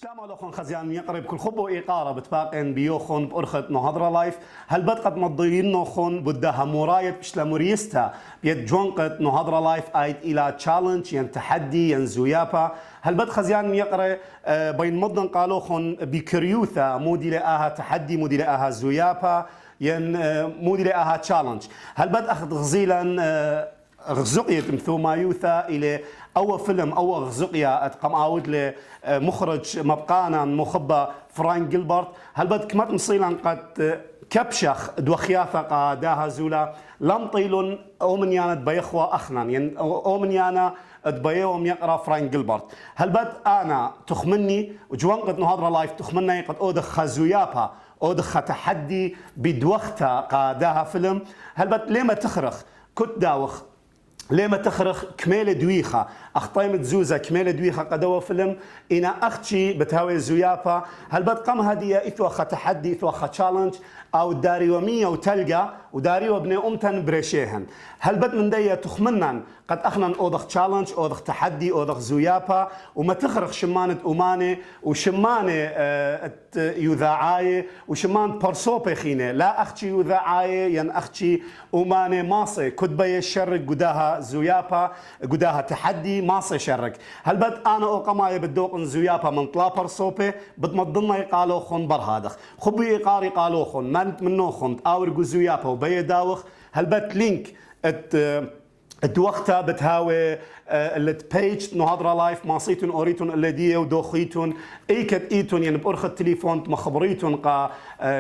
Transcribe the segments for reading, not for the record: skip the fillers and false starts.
بشتام لخون خزيان يقرب كل خبو إيقارة بتباقين بيوخون بأرخة نهضرة لايف هل بدقت مضيين نوخون بدها مراية بشلا مريستا بيد جونقة نهضرة لايف آيد إلى تشالنج ين تحدي ين زويابا هل بد خزيان يقرأ بين مضن قالوخون بكريوثا مودي لآها تحدي مودي لآها زويابا ين مودي لآها تشالنج هل بد أخذ غزيلا غزقية مثوما يوثا إلى أول فيلم أول غزقية أتقام عاود لمخرج مبقانا مخبى فرانك جيلبرت هل بد كمت مصيلا قد كبشخ دوخياثا قاداها زولا لم طيلون أومنيانا بيخوا أخنا يعني أومنيانا تبيوم يقرا فرانك جيلبرت هل بد أنا تخمني وجوان قد نهضر لايف تخمني قد أودخ خزويابا أودخ تحدي بدوختا قاداها فيلم هل بد ليه تخرخ كنت داوخ ليه ما تخرخ كميلة دويخة أخطيمة زوزة كميلة دويخة قدوة فيلم إنا أختي بتهاوي زويابا هل بتقام هدية إثوخة تحدي إثوخة تشالنج أو داري ومية وتلقى وداري وابني أمتن بريشيهن هل بد من دي تخمنن قد أخنا أوضخ تشالنج أوضخ تحدي أوضخ زويابا وما تخرخ شمانة أمانة وشمانة يذاعاية وشمان برسوبة خينة لا أختي يذاعاية ين أختي أمانة ماصي كتبي الشرق قداها زويابا قداها تحدي ماصي شرق هل بد أنا أوقماي بدوق زويابا من طلا برسوبة بدمضلنا يقالو خون برهادخ خبي يقاري قالو خون مانت منو خون أورقو زويابا وبي داوخ هل بد لينك الوقتها بتهاوي البيج نهضرة لايف ماصيتون اوريتون اللديه ودوخيتون ايكت ايتون يعني بأرخ التليفون مخبريتون قا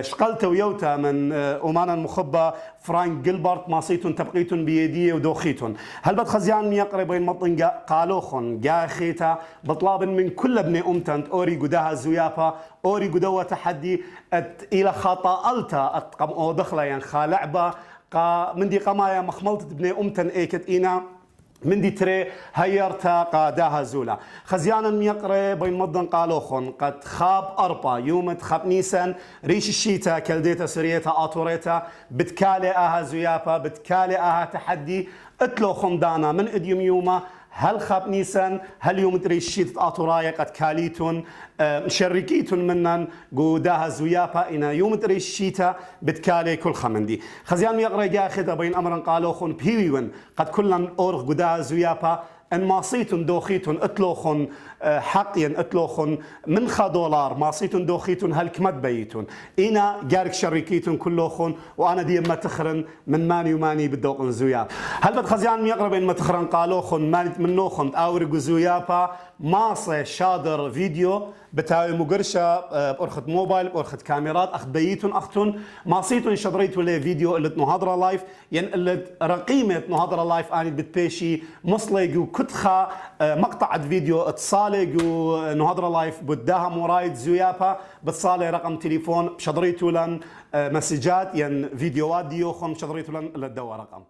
شقلت ويوتا من امانا المخبى فرانك جيلبرت ماصيتون تبقيتون بيديه ودوخيتون هل بتخزيان يقرب بين مطن قالوخون جاخيتا بطلاب من كل ابن امتنت اوري قداها زويابا اوري قدوة تحدي الى خطألتا اتقم او دخله يعني خالعبه مندي قمايا مخملت بني أمتن إيكت إينا مندي تري هيرتا قاداها زولا خزيانا ميقري بين مضن قالوخون قد خاب أربا يومت خاب نيسان ريش الشيتا كالديتا سريتا آتوريتا بتكالي آها زيابا بتكالي آها تحدي اتلوخون دانا من اديوم يوما هل خاب نيسان هل يوم تريش الشيتا آتورايا قد كاليتون مشركيتون منن قوداها زويابا إنا يوم تريش الشيتا بتكالي كل خمندي خزيان ميقري جاخدة بين أمرا قالوخون بيوين قد كلن أورغ قوداها زويابا ان ماصيتون دوخيتون اتلوخون حقيا اتلوخون من $1 ماصيتون دوخيتون هالكمت بيتون انا جارك شركيتون كلوخون وانا دي ما تخرن من ماني وماني بدوقن زوياب هل بد خزيان يقرب ان ما تخرن قالوخون ماني منوخون اورق زويابا ماصي شادر فيديو بتاوي مقرشة بأرخة موبايل بأرخة كاميرات أخذ بيتون أختون ماصيتون شدريتوا لي فيديو اللي نهضرة لايف ين اللي رقيمة نهضرة لايف أني بتبيشي مصلق وكتخة مقطع فيديو اتصالق ونهضرة لايف بداها مرايد زويابا بتصالي رقم تليفون شدريتوا لن مسجات ين فيديوهات ديوخون شدريتوا لن اللي رقم